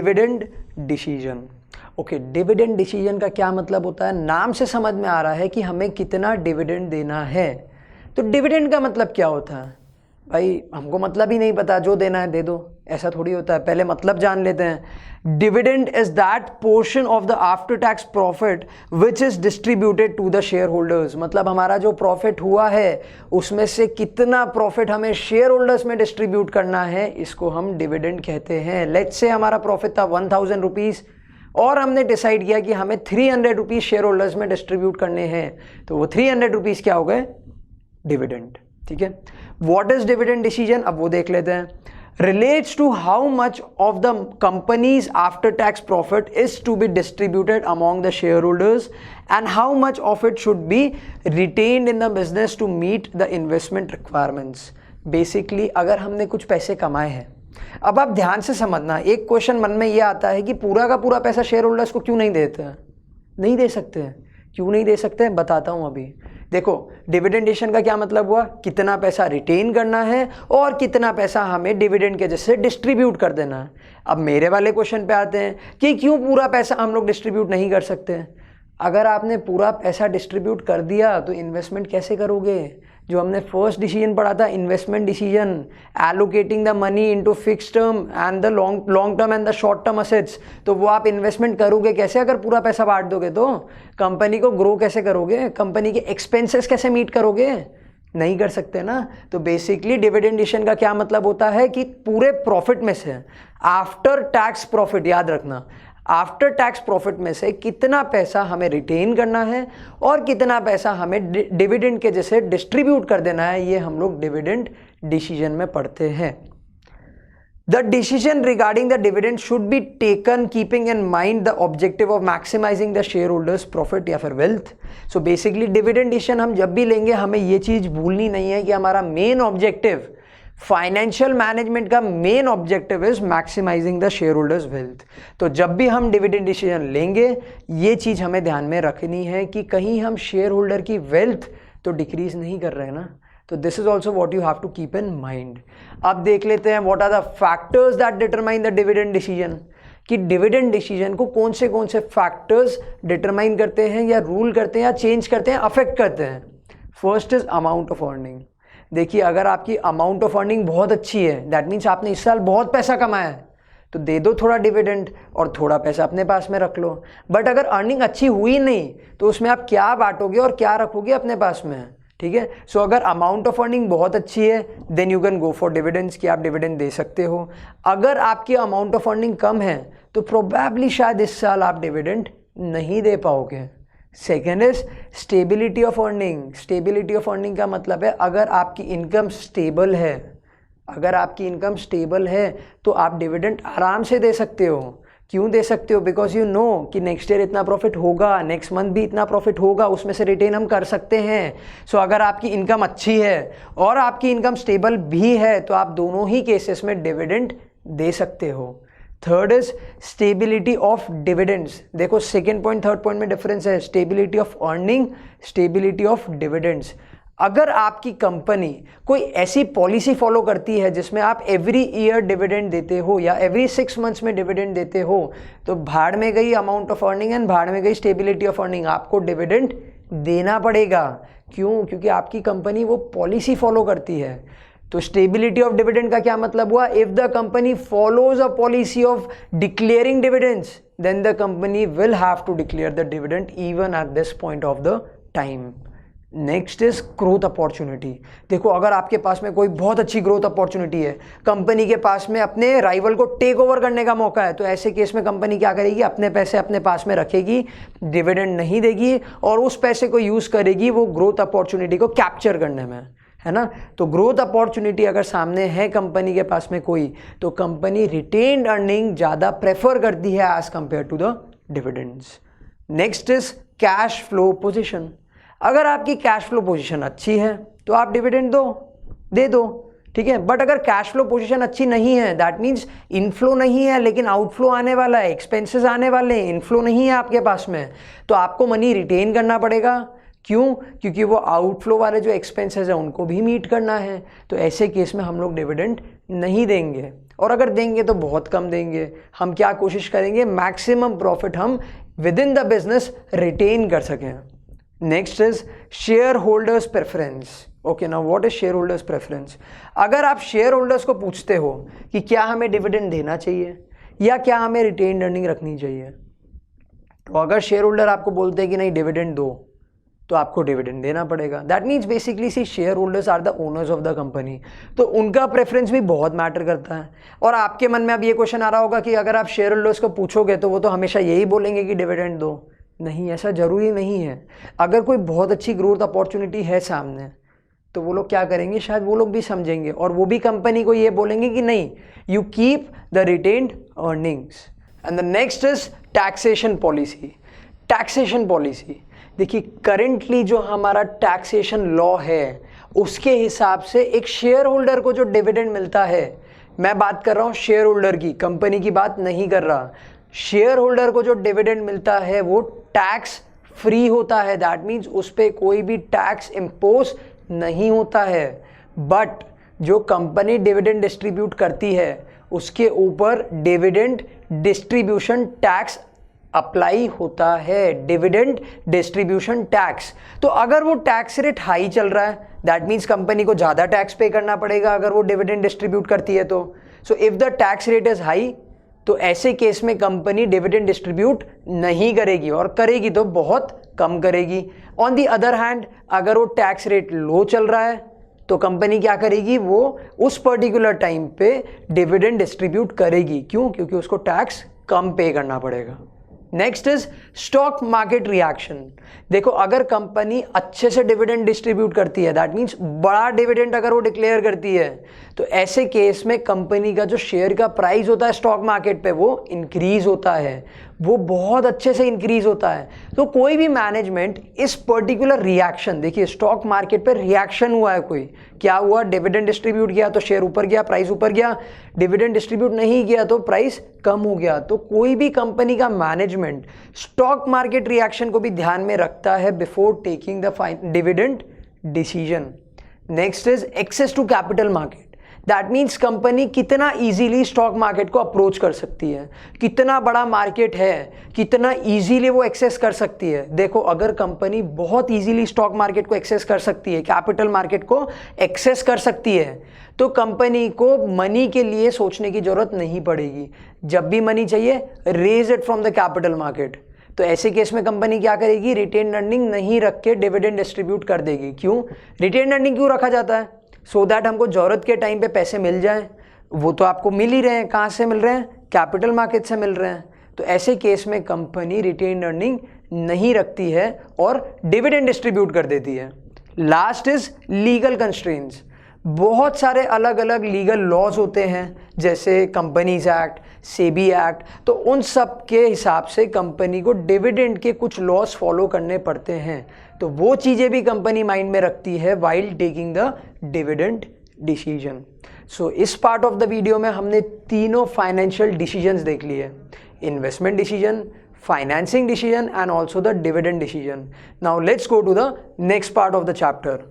Dividend decision. Okay, dividend decision का क्या मतलब होता है? नाम से समझ में आ रहा है कि हमें कितना डिविडेंड देना है। तो डिविडेंड का मतलब क्या होता है? भाई हमको मतलब ही नहीं पता, जो देना है दे दो, ऐसा थोड़ी होता है। पहले मतलब जान लेते हैं। Dividend is that portion of the after tax profit which is distributed to the shareholders. मतलब हमारा जो प्रॉफिट हुआ है उसमें से कितना प्रॉफिट हमें शेयर होल्डर्स में डिस्ट्रीब्यूट करना है, इसको हम डिविडेंड कहते हैं। लेट्स से हमारा प्रॉफिट था 1000 रुपीज़ और हमने डिसाइड किया कि हमें 300 रुपीज़ शेयर होल्डर्स में डिस्ट्रीब्यूट करने हैं, तो वो 300 रुपीज़ क्या हो गए? डिविडेंड। ठीक है, व्हाट इज डिविडेंड डिसीजन? अब वो देख लेते हैं। Relates to how much of the company's after tax profit is to be distributed among the shareholders and how much of it should be retained in the business to meet the investment requirements. Basically अगर हमने कुछ पैसे कमाए हैं, अब आप ध्यान से समझना, एक क्वेश्चन मन में ये आता है कि पूरा का पूरा पैसा शेयर होल्डर्स को क्यों नहीं देते हैं? नहीं दे सकते हैं। क्यों नहीं दे सकते हैं बताता हूं अभी। देखो, डिविडेंडेशन का क्या मतलब हुआ? कितना पैसा रिटेन करना है और कितना पैसा हमें डिविडेंड के जैसे डिस्ट्रीब्यूट कर देना है। अब मेरे वाले क्वेश्चन पे आते हैं कि क्यों पूरा पैसा हम लोग डिस्ट्रीब्यूट नहीं कर सकते? अगर आपने पूरा पैसा डिस्ट्रीब्यूट कर दिया तो इन्वेस्टमेंट कैसे करोगे? जो हमने फर्स्ट डिसीजन पढ़ा था, investment decision, allocating the money into fix term and the long term and the short term assets, तो वो आप इन्वेस्टमेंट करोगे कैसे अगर पूरा पैसा बांट दोगे? तो कंपनी को ग्रो कैसे करोगे? कंपनी के एक्सपेंसेस कैसे मीट करोगे? नहीं कर सकते ना। तो बेसिकली डिविडेंड डिसीजन का क्या मतलब होता है कि पूरे प्रॉफिट में से, आफ्टर टैक्स प्रॉफिट, याद रखना, आफ्टर टैक्स प्रॉफिट में से कितना पैसा हमें रिटेन करना है और कितना पैसा हमें डिविडेंड के जैसे डिस्ट्रीब्यूट कर देना है, ये हम लोग डिविडेंड डिसीजन में पढ़ते हैं। The decision regarding the dividend should be taken keeping in mind the objective of maximising the shareholders profit या फिर wealth. So basically dividend decision हम जब भी लेंगे हमें ये चीज भूलनी नहीं है कि हमारा मेन ऑब्जेक्टिव, फाइनेंशियल मैनेजमेंट का main objective is maximising the shareholders wealth. तो जब भी हम डिविडेंड डिसीजन लेंगे ये चीज हमें ध्यान में रखनी है कि कहीं हम शेयर होल्डर की वेल्थ तो डिक्रीज नहीं कर रहे हैं ना। तो this is also what you have to keep in mind. अब देख लेते हैं what are the factors that determine the dividend decision, कि डिविडेंड डिसीजन को कौन से फैक्टर्स डिटरमाइन करते हैं या रूल करते हैं या चेंज करते हैं, अफेक्ट करते हैं। First is amount of earning. देखिए, अगर आपकी अमाउंट ऑफ अर्निंग बहुत अच्छी है, दैट मीन्स आपने इस साल बहुत पैसा कमाया है, तो दे दो थोड़ा डिविडेंड और थोड़ा पैसा अपने पास में रख लो। बट अगर अर्निंग अच्छी हुई नहीं तो उसमें आप क्या बांटोगे और क्या रखोगे अपने पास में? ठीक है, सो अगर अमाउंट ऑफ अर्निंग बहुत अच्छी है then you can go for dividends, कि आप डिविडेंड दे सकते हो। अगर आपकी अमाउंट ऑफ अर्निंग कम है तो प्रोबेबली शायद इस साल आप डिविडेंड नहीं दे पाओगे। Second is stability of earning. Stability of earning का मतलब है अगर आपकी इनकम स्टेबल है, अगर आपकी इनकम स्टेबल है तो आप डिविडेंड आराम से दे सकते हो। क्यों दे सकते हो? बिकॉज यू नो कि नेक्स्ट ईयर इतना प्रॉफिट होगा, नेक्स्ट मंथ भी इतना प्रॉफिट होगा, उसमें से रिटेन हम कर सकते हैं। सो अगर आपकी इनकम अच्छी है और आपकी इनकम स्टेबल भी है तो आप दोनों ही केसेस में डिविडेंड दे सकते हो। Third is stability of dividends. देखो, सेकेंड पॉइंट थर्ड पॉइंट में डिफरेंस है, stability of earning, stability of dividends. अगर आपकी कंपनी कोई ऐसी पॉलिसी फॉलो करती है जिसमें आप एवरी ईयर डिविडेंड देते हो या एवरी 6 मंथ्स में डिविडेंड देते हो, तो भाड़ में गई अमाउंट ऑफ अर्निंग एंड भाड़ में गई स्टेबिलिटी ऑफ अर्निंग, आपको डिविडेंड देना पड़ेगा। क्यों? क्योंकि आपकी कंपनी वो पॉलिसी फॉलो करती है। तो स्टेबिलिटी ऑफ डिविडेंड का क्या मतलब हुआ? If the company follows a policy of declaring dividends then the company will have to declare the dividend even at this point of the time. Next is growth opportunity. देखो, अगर आपके पास में कोई बहुत अच्छी ग्रोथ अपॉर्चुनिटी है, company के पास में अपने राइवल को टेक ओवर करने का मौका है, तो ऐसे केस में कंपनी क्या करेगी? अपने पैसे अपने पास में रखेगी, डिविडेंड नहीं देगी और उस पैसे को यूज करेगी वो ग्रोथ अपॉर्चुनिटी को कैप्चर करने में, है ना। तो ग्रोथ अपॉर्चुनिटी अगर सामने है कंपनी के पास में कोई, तो कंपनी रिटेन्ड अर्निंग ज़्यादा प्रेफर करती है as compare to the dividends. Next is cash flow position. अगर आपकी कैश फ्लो पोजीशन अच्छी है तो आप डिविडेंड दे दो, ठीक है। बट अगर कैश फ्लो पोजीशन अच्छी नहीं है, दैट मीन्स इनफ्लो नहीं है लेकिन आउटफ्लो आने वाला है, एक्सपेंसेस आने वाले हैं, इनफ्लो नहीं है आपके पास में, तो आपको मनी रिटेन करना पड़ेगा, क्यों? क्योंकि वो आउटफ्लो वाले जो एक्सपेंसेस हैं उनको भी मीट करना है। तो ऐसे केस में हम लोग डिविडेंड नहीं देंगे, और अगर देंगे तो बहुत कम देंगे। हम क्या कोशिश करेंगे, मैक्सिमम प्रॉफिट हम within the business retain कर सकें। Next is share holders preference. Okay, now what is share holders preference? अगर आप शेयर होल्डर्स को पूछते हो कि क्या हमें डिविडेंड देना चाहिए या क्या हमें रिटेन अर्निंग रखनी चाहिए, तो अगर शेयर होल्डर आपको बोलते हैं कि नहीं डिविडेंड दो, तो आपको डिविडेंड देना पड़ेगा। That means basically see share holders are the owners of the company, तो उनका प्रेफरेंस भी बहुत मैटर करता है। और आपके मन में अब ये क्वेश्चन आ रहा होगा कि अगर आप शेयर होल्डर्स को पूछोगे तो वो तो हमेशा यही बोलेंगे कि डिविडेंड दो। नहीं, ऐसा ज़रूरी नहीं है। अगर कोई बहुत अच्छी ग्रोथ अपॉर्चुनिटी है सामने, तो वो लोग क्या करेंगे, शायद वो लोग भी समझेंगे और वो भी कंपनी को ये बोलेंगे कि नहीं, you keep the retained earnings. And the next is taxation policy. Taxation policy देखिए, करेंटली जो हमारा टैक्सेशन लॉ है उसके हिसाब से एक शेयर होल्डर को जो डिविडेंड मिलता है, मैं बात कर रहा हूँ शेयर होल्डर की, कंपनी की बात नहीं कर रहा। शेयर होल्डर को जो डिविडेंड मिलता है वो टैक्स फ्री होता है। दैट मीन्स उस पर कोई भी टैक्स इम्पोज नहीं होता है। बट जो कंपनी डिविडेंड डिस्ट्रीब्यूट करती है उसके ऊपर डिविडेंड डिस्ट्रीब्यूशन टैक्स अप्लाई होता है, डिविडेंड डिस्ट्रीब्यूशन टैक्स। तो अगर वो टैक्स रेट हाई चल रहा है, दैट मीन्स कंपनी को ज़्यादा टैक्स पे करना पड़ेगा अगर वो डिविडेंड डिस्ट्रीब्यूट करती है तो। So if the tax rate is high, तो ऐसे केस में कंपनी डिविडेंड डिस्ट्रीब्यूट नहीं करेगी, और करेगी तो बहुत कम करेगी। ऑन दी अदर हैंड, अगर वो टैक्स रेट लो चल रहा है तो कंपनी क्या करेगी, वो उस पर्टिकुलर टाइम पे डिविडेंड डिस्ट्रीब्यूट करेगी। क्यों? क्योंकि उसको टैक्स कम पे करना पड़ेगा। Next is stock market reaction. देखो, अगर कंपनी अच्छे से डिविडेंड डिस्ट्रीब्यूट करती है, दैट मीन्स बड़ा डिविडेंड अगर वो डिक्लेयर करती है, तो ऐसे केस में कंपनी का जो शेयर का प्राइस होता है स्टॉक मार्केट पे वो इंक्रीज होता है, वो बहुत अच्छे से इंक्रीज होता है। तो कोई भी मैनेजमेंट इस पर्टिकुलर रिएक्शन, देखिए स्टॉक मार्केट पे रिएक्शन हुआ है, कोई क्या हुआ, डिविडेंड डिस्ट्रीब्यूट किया तो शेयर ऊपर गया, प्राइस ऊपर गया, डिविडेंड डिस्ट्रीब्यूट नहीं किया तो प्राइस कम हो गया। तो कोई भी कंपनी का मैनेजमेंट स्टॉक मार्केट रिएक्शन को भी ध्यान में रखता है before taking the dividend decision. Next is access to capital market. That means company कितना इजीली स्टॉक मार्केट को अप्रोच कर सकती है, कितना बड़ा मार्केट है, कितना इजीली वो एक्सेस कर सकती है। देखो, अगर कंपनी बहुत इजीली स्टॉक मार्केट को एक्सेस कर सकती है, कैपिटल मार्केट को एक्सेस कर सकती है, तो कंपनी को मनी के लिए सोचने की जरूरत नहीं पड़ेगी। जब भी मनी चाहिए, raise it from the capital market. तो ऐसे केस में कंपनी क्या करेगी, रिटेन अर्निंग नहीं रख के डिविडेंड डिस्ट्रीब्यूट कर देगी। क्यों? रिटेन अर्निंग क्यों रखा जाता है? सो दैट हमको ज़रूरत के टाइम पे पैसे मिल जाएं। वो तो आपको मिल ही रहे हैं, कहाँ से मिल रहे हैं, कैपिटल मार्केट से मिल रहे हैं। तो ऐसे केस में कंपनी रिटेन अर्निंग नहीं रखती है और डिविडेंड डिस्ट्रीब्यूट कर देती है। Last is legal constraints. बहुत सारे अलग अलग लीगल लॉज होते हैं, जैसे कंपनीज एक्ट, सेबी एक्ट। तो उन सब के हिसाब से कंपनी को डिविडेंड के कुछ लॉज फॉलो करने पड़ते हैं। तो वो चीज़ें भी कंपनी माइंड में रखती है while taking the dividend decision. So इस पार्ट ऑफ द वीडियो में हमने तीनों फाइनेंशियल डिसीजंस देख लिए, investment decision, financing decision and also the dividend decision. Now let's go to the next part of the chapter.